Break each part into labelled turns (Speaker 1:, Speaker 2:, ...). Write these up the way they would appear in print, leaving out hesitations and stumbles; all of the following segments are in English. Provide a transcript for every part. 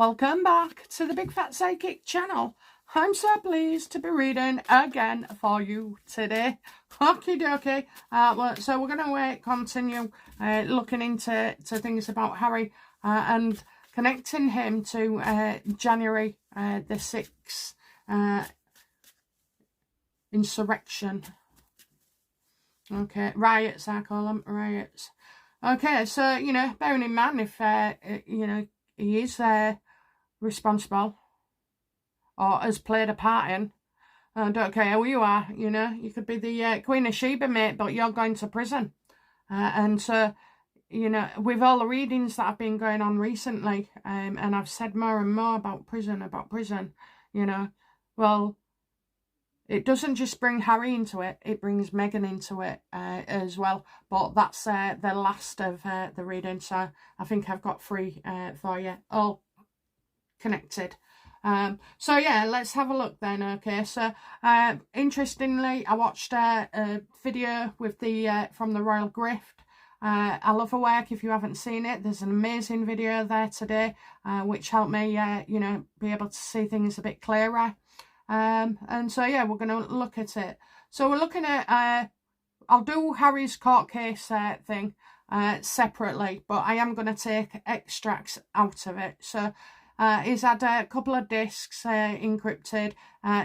Speaker 1: Welcome back to the Big Fat Psychic channel. I'm so pleased to be reading again for you today. Okie dokie. So we're going to continue looking into things about Harry and connecting him to January the 6th insurrection. Okay, riots, I call them riots. Okay, so, you know, bearing in mind if, you know, he is responsible or has played a part in, I don't care who you are, you know, you could be the Queen of Sheba, mate, but you're going to prison. And so, you know, with all the readings that have been going on recently, and I've said more and more about prison, you know, well, it doesn't just bring Harry into it, it brings Meghan into it as well. But that's the last of the reading, so I think I've got 3 for you, all connected. So yeah, let's have a look then. Okay, so interestingly, I watched a video with the from the Royal Grift. I love her work. If you haven't seen it, there's an amazing video there today which helped me you know, be able to see things a bit clearer. And so yeah, we're going to look at it. So we're looking at I'll do Harry's court case thing separately, but I am going to take extracts out of it. So he's had a couple of discs encrypted,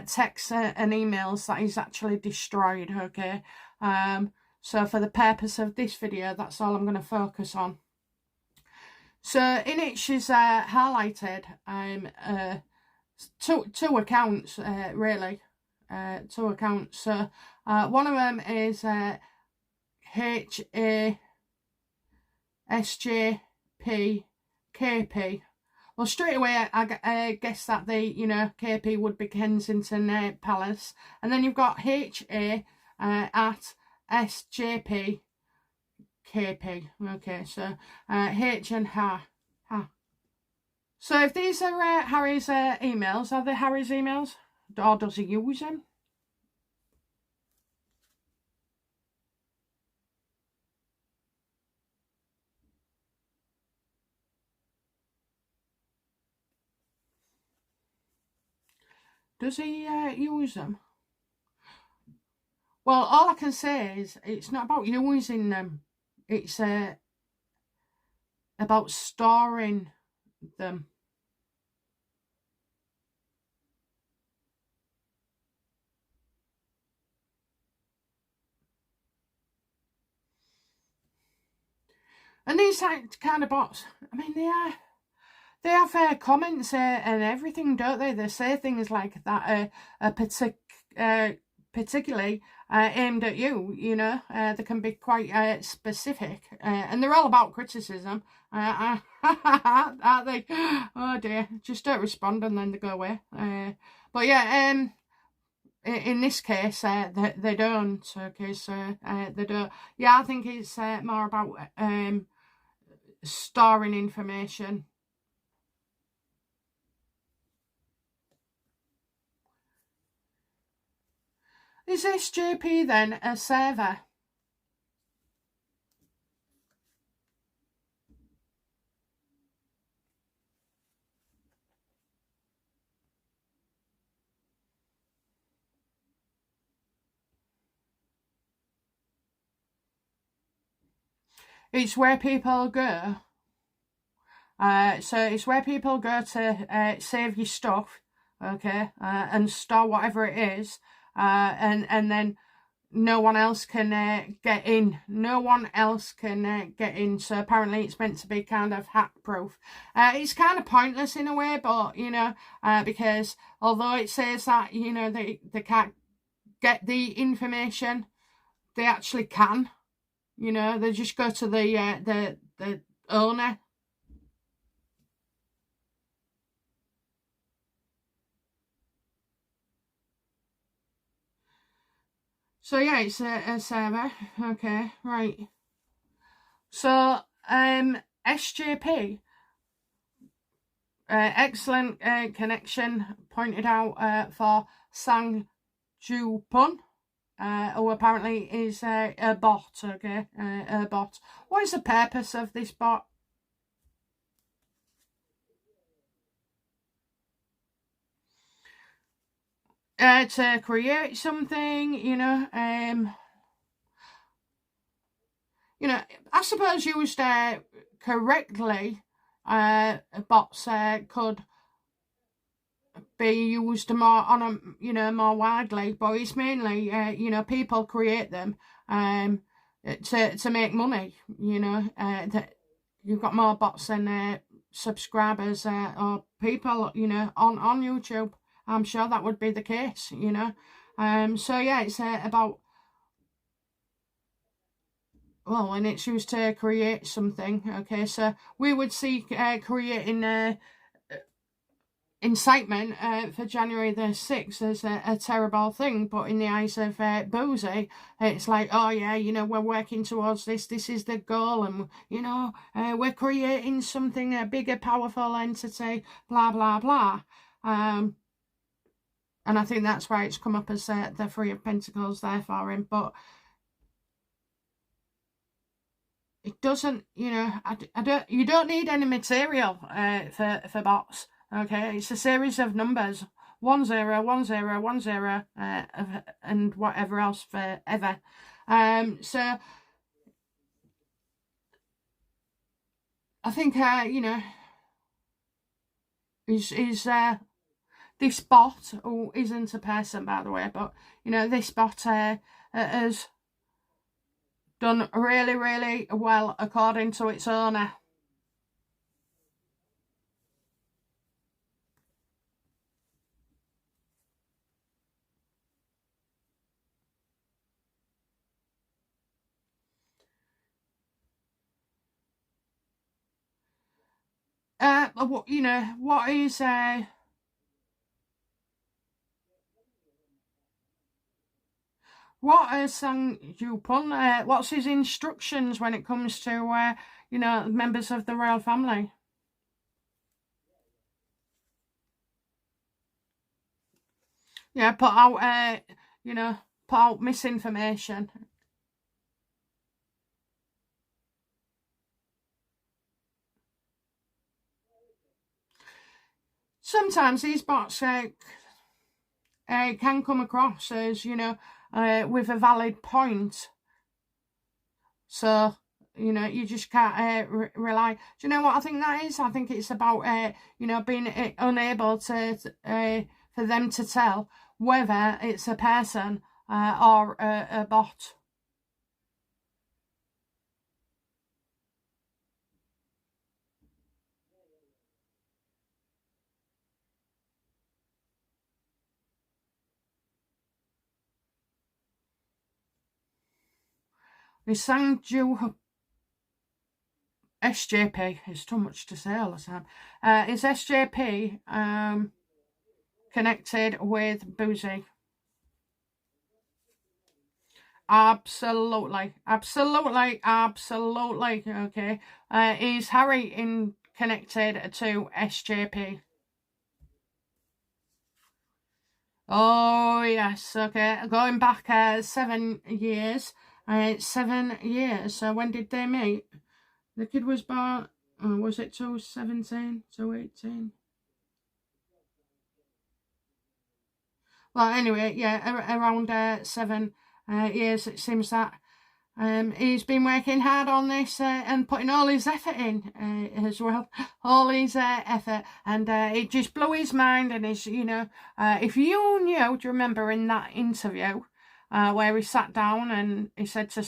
Speaker 1: texts and emails that he's actually destroyed, okay? So for the purpose of this video, that's all I'm going to focus on. So in it, she's highlighted two accounts, really. 2 accounts. So one of them is HASJPKP. Well, straight away, I guess that the, you know, KP would be Kensington Palace. And then you've got HA at SJP KP. Okay, so H and Ha. So if these are Harry's emails, are they Harry's emails? Or does he use them? Does he use them? Well, all I can say is it's not about using them. It's about storing them. And these kind of bots, I mean, they have comments and everything, don't they? They say things like that are particularly aimed at you, you know. They can be quite specific, and they're all about criticism, aren't they? Oh dear, just don't respond and then they go away. But yeah, in this case, they don't. Okay, so they don't. Yeah, I think it's more about storing information. Is this JP then a server? It's where people go. So it's where people go to save your stuff, okay, and store whatever it is, and then no one else can get in. No one else can get in. So apparently it's meant to be kind of hack-proof. It's kind of pointless in a way, but, you know, because although it says that, you know, they can't get the information, they actually can. You know, they just go to the owner. So yeah, it's a server. Okay, right. So SJP, excellent connection pointed out for Sang Ju-pun, who apparently is a bot. Okay, a bot. What is the purpose of this bot? to create something, you know, I suppose used correctly, bots could be used more on a, more widely, but it's mainly, people create them, to make money, that you've got more bots than subscribers or people, on YouTube. I'm sure that would be the case, so yeah, it's about, well, and it's used to create something. Okay, so we would see creating incitement for January the 6th as a terrible thing, but in the eyes of Bouzy, it's like, oh yeah, we're working towards this is the goal, and we're creating something, a bigger, powerful entity, blah blah blah. And I think that's why it's come up as the Three of Pentacles there for him, but it doesn't, I don't. You don't need any material for bots. Okay, it's a series of numbers: 10, 10, 10, and whatever else forever. So I think is this bot, who isn't a person, by the way, but this bot has done really, really well according to its owner. What is what is Sang Jupun? What's his instructions when it comes to members of the royal family? Yeah, put out misinformation. Sometimes these bots can come across as with a valid point, so you just can't rely. Do you know what I think that is? I think it's about being unable to for them to tell whether it's a person or a bot. The Sangju SJP, it's too much to say all the time. Is SJP connected with Bouzy? Absolutely. Okay. Is Harry connected to SJP? Oh yes. Okay. Going back 7 years. 7 years. So when did they meet? The kid was born. Was it 2017, 2018? Well, anyway, yeah, around 7 years. It seems that he's been working hard on this and putting all his effort in as well, all his effort, and it just blew his mind. And his, if you knew, do you remember in that interview where he sat down and he said to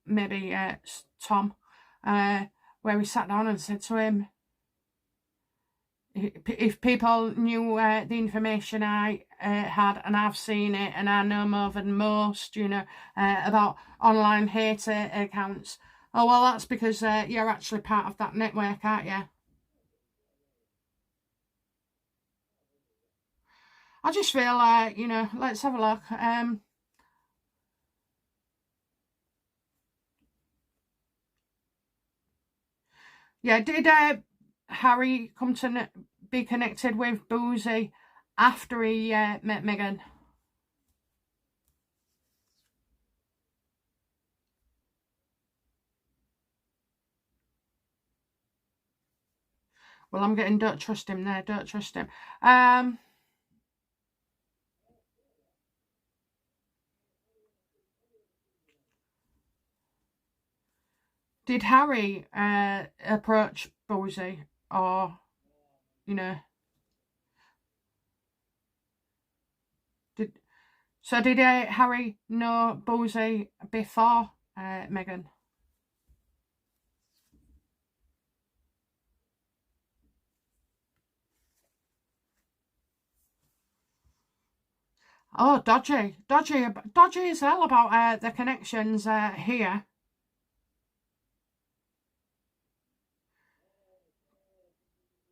Speaker 1: maybe Tom, where he sat down and said to him, if people knew the information I had, and I've seen it, and I know more than most, about online hater accounts. Oh, well, that's because you're actually part of that network, aren't you? I just feel like, let's have a look. Yeah, did Harry come to be connected with Bouzy after he met Meghan? Well, I'm getting don't trust him there, don't trust him. Did Harry approach Bouzy, or, you know, did Harry know Bouzy before Meghan? Oh, dodgy as hell about the connections here.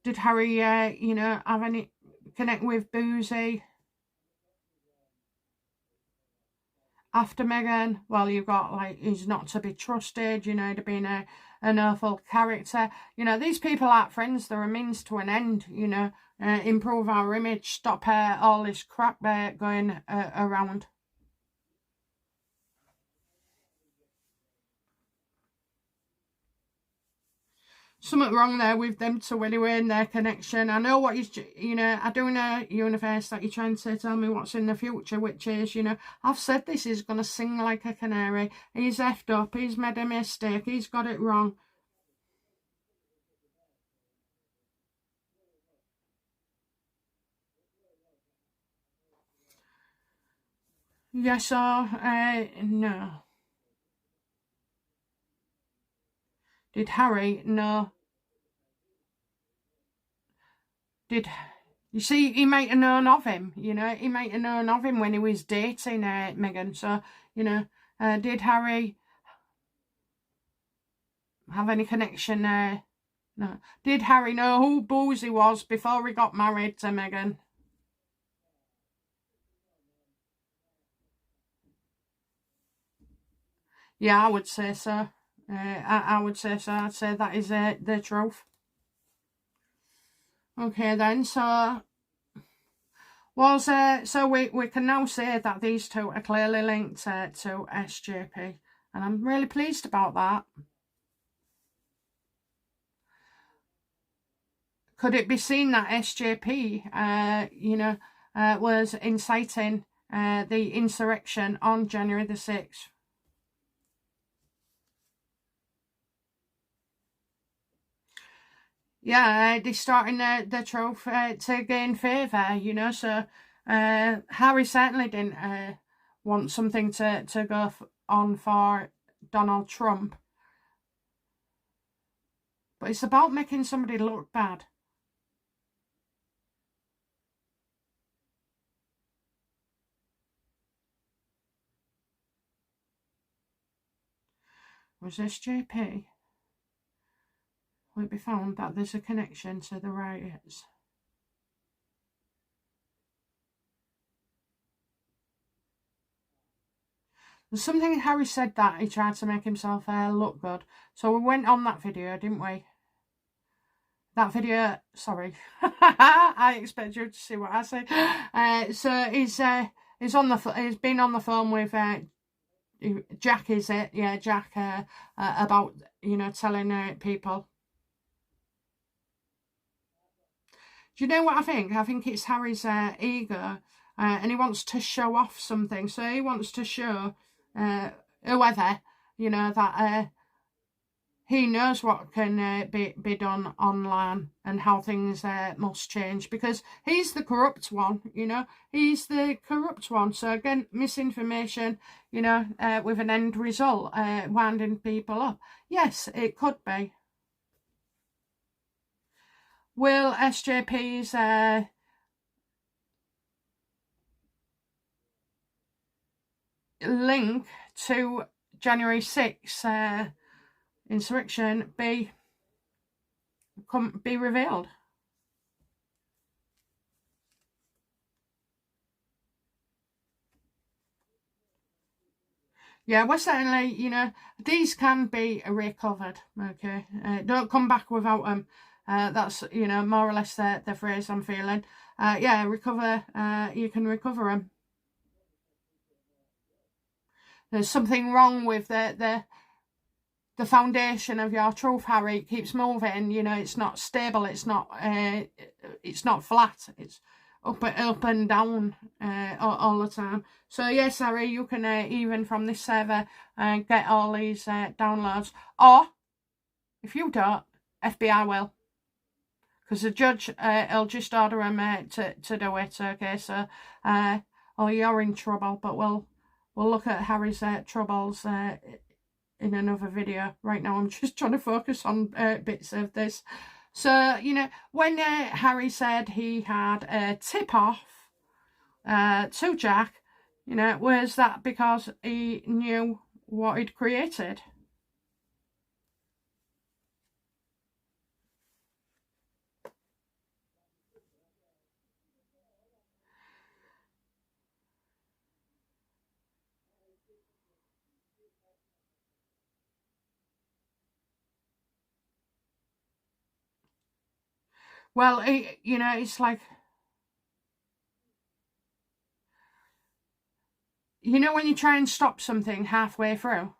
Speaker 1: Did Harry, you know, have any connect with Bouzy after Meghan? Well, you've got, like, he's not to be trusted, you know, to being an awful character. You know, these people aren't friends, they're a means to an end, you know, improve our image, stop all this crap going around. Something wrong there with them two anyway in their connection. I know what you know, I do know, universe, that you're trying to tell me what's in the future, which is, you know, I've said this is going to sing like a canary. He's effed up, he's made a mistake, he's got it wrong. Yes or no? Did Harry know? Did you see? He might have known of him. You know, he might have known of him when he was dating Meghan. So, you know, did Harry have any connection? No. Did Harry know who Bouzy was before he got married to Meghan? Yeah, I would say so. I would say so. I'd say that is the truth. Okay then, so we can now say that these two are clearly linked to SJP, and I'm really pleased about that. Could it be seen that SJP, you know, was inciting the insurrection on January the 6th? Yeah, distorting the truth to gain favour, you know. So Harry certainly didn't want something to go on for Donald Trump. But it's about making somebody look bad. Was SJP? Will it be found that there's a connection to the riots? There's something Harry said that he tried to make himself look good. So we went on that video, didn't we? That video, sorry. I expect you to see what I say. So he's been on the phone with Jack, is it? Yeah, Jack, about, you know, telling people. Do you know what I think? I think it's Harry's ego, and he wants to show off something. So he wants to show whoever, you know, that he knows what can be done online and how things must change, because he's the corrupt one, you know. He's the corrupt one. So again, misinformation, you know, with an end result, winding people up. Yes, it could be. Will SJP's link to January 6th insurrection be revealed? Yeah, we're certainly, you know, these can be recovered, okay? Don't come back without them. That's, you know, more or less the phrase I'm feeling. Yeah, recover, you can recover them. There's something wrong with the foundation of your truth, Harry. It keeps moving, you know, it's not stable, it's not flat, it's up and down all the time. So yes, Harry, you can even from this server get all these downloads, or If you don't, FBI will. Because the judge will just order him to do it, okay? So, oh, you're in trouble, but we'll look at Harry's troubles in another video. Right now, I'm just trying to focus on bits of this. So, you know, when Harry said he had a tip-off to Jack, you know, was that because he knew what he'd created? Well, you know, it's like, you know, when you try and stop something halfway through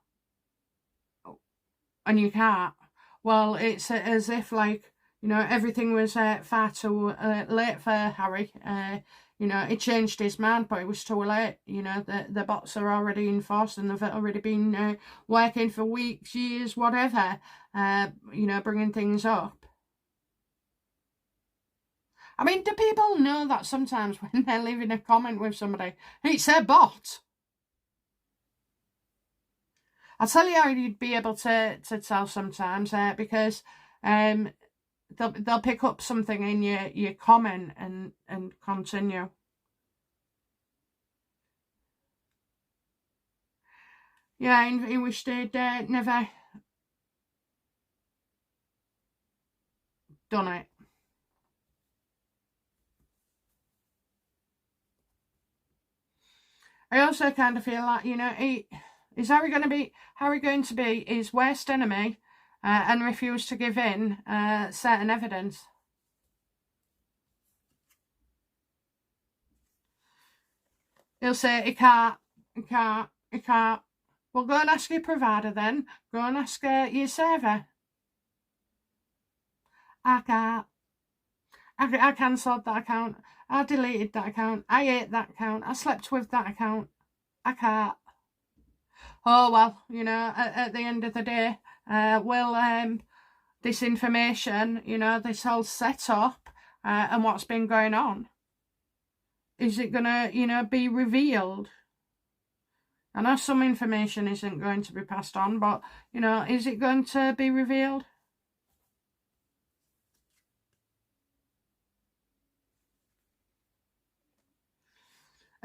Speaker 1: and you can't, well, it's as if, like, you know, everything was far too late for Harry. You know, he changed his mind, but it was too late. You know, the bots are already in force and they've already been working for weeks, years, whatever, you know, bringing things up. I mean, do people know that sometimes when they're leaving a comment with somebody, it's a bot? I'll tell you how you'd be able to tell sometimes, because they'll pick up something in your comment and continue. Yeah, I wish they'd never done it. I also kind of feel like, you know, is Harry going to be his worst enemy and refuse to give in certain evidence? He'll say he can't. Well, go and ask your provider then. Go and ask your server. I can't. I cancelled that account. I deleted that account. I ate that account. I slept with that account. I can't. Oh, well, you know, at the end of the day, this information, you know, this whole setup and what's been going on, is it going to, you know, be revealed? I know some information isn't going to be passed on, but, you know, is it going to be revealed?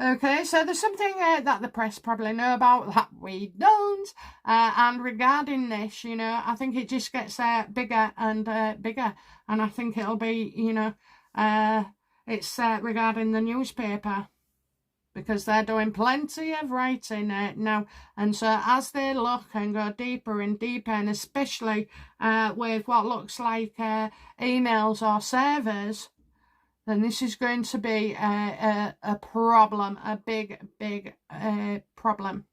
Speaker 1: Okay, so there's something that the press probably know about that we don't. And regarding this, you know, I think it just gets bigger and bigger. And I think it'll be, you know, it's regarding the newspaper. Because they're doing plenty of writing now. And so as they look and go deeper and deeper, and especially with what looks like emails or servers, then this is going to be a problem, a big problem.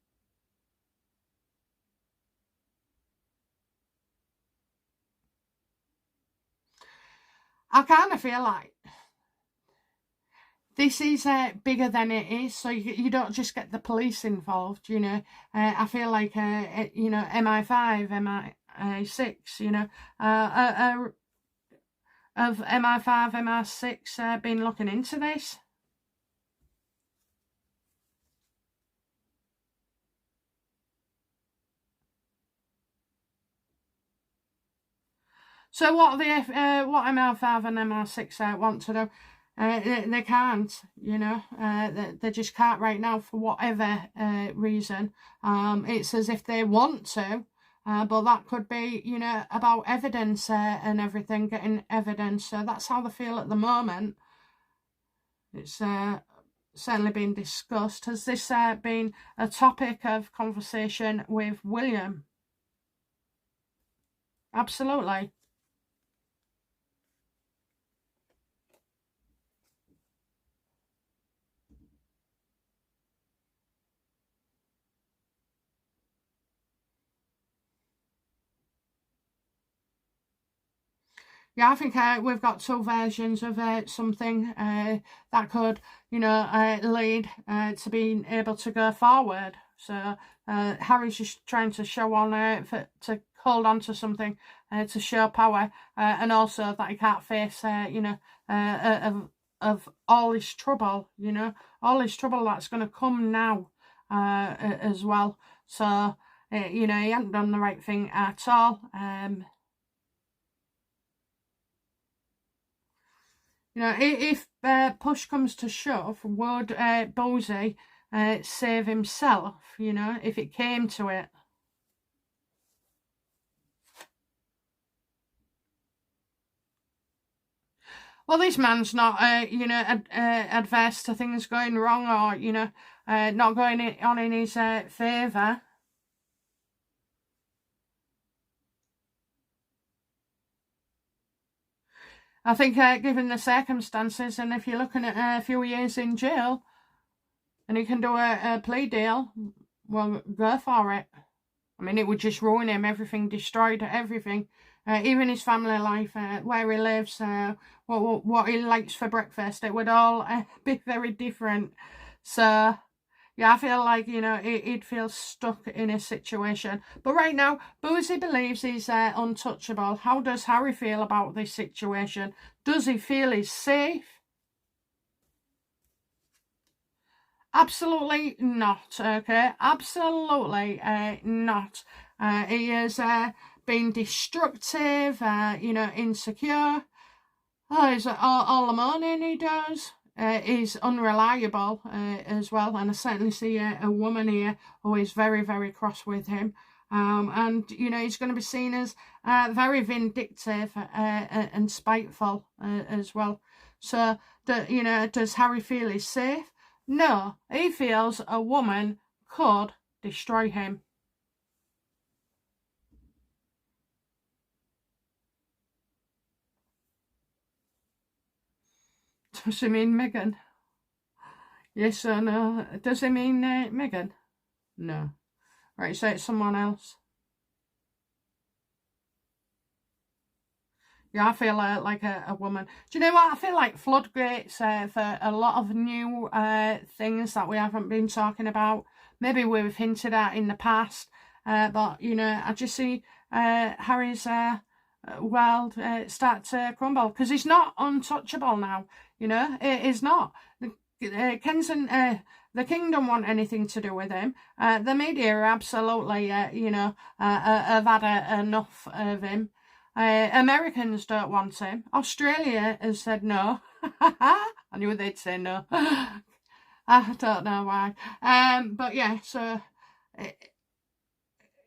Speaker 1: I kind of feel like this is bigger than it is, so you don't just get the police involved, you know. I feel like, you know, MI5, MI6, you know, of MI5, MI6 been looking into this. So what what MI5 and MI6 want to do? They can't, you know, they just can't right now for whatever reason. It's as if they want to, but that could be, you know, about evidence and everything, getting evidence. So that's how they feel at the moment. It's certainly been discussed. Has this been a topic of conversation with William? Absolutely. Yeah, I think we've got two versions of something that could, you know, lead to being able to go forward. So Harry's just trying to show on to hold on to something to show power, and also that he can't face, you know, of all this trouble, you know, all this trouble that's going to come now as well. So, you know, he hadn't done the right thing at all. You know, if push comes to shove, would Bouzy save himself, you know, if it came to it? Well, this man's not, you know, adverse to things going wrong or, you know, not going on in his favour. I think, given the circumstances, and if you're looking at a few years in jail, and he can do a plea deal, well, go for it. I mean, it would just ruin him. Everything destroyed, everything. Even his family life, where he lives, what he likes for breakfast. It would all be very different. So, yeah, I feel like, you know, he'd feel stuck in a situation. But right now, Bouzy believes he's untouchable. How does Harry feel about this situation? Does he feel he's safe? Absolutely not, okay? Absolutely not. He has been destructive, you know, insecure. Oh, he's all the moaning he does. He's unreliable as well, and I certainly see a woman here who is very, very cross with him. And, you know, he's going to be seen as very vindictive and spiteful as well. So, you know, does Harry feel he's safe? No, he feels a woman could destroy him. Does he mean Meghan? Yes or no? Does he mean Meghan? No. Right, so it's someone else. Yeah, I feel like a woman. Do you know what? I feel like floodgates for a lot of new things that we haven't been talking about. Maybe we've hinted at in the past. But, you know, I just see Harry's world start to crumble. Because he's not untouchable now. You know, it is not. Kenson, the king don't want anything to do with him. The media are absolutely, you know, have had enough of him. Americans don't want him. Australia has said no. I knew they'd say no. I don't know why. But yeah, so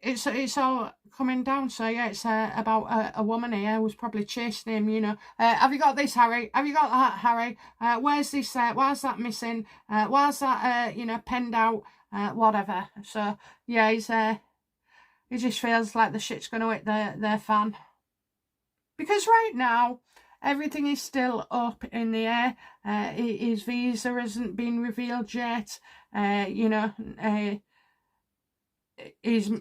Speaker 1: it's all coming down. So yeah, it's about a woman here who's probably chasing him. You know, have you got this, Harry? Have you got that, Harry? Where's this? Why's that missing? Why's that? You know, penned out. Whatever. So yeah, he just feels like the shit's going to hit their fan. Because right now, everything is still up in the air. His visa hasn't been revealed yet. You know, his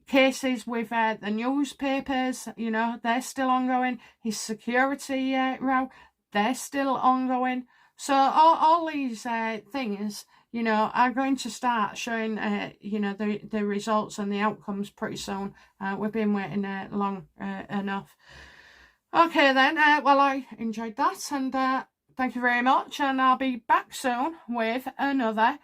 Speaker 1: cases with the newspapers, you know, they're still ongoing. His security row, they're still ongoing. So all these things, you know, are going to start showing, you know, the results and the outcomes pretty soon. We've been waiting long enough. Okay then, well, I enjoyed that, and thank you very much, and I'll be back soon with another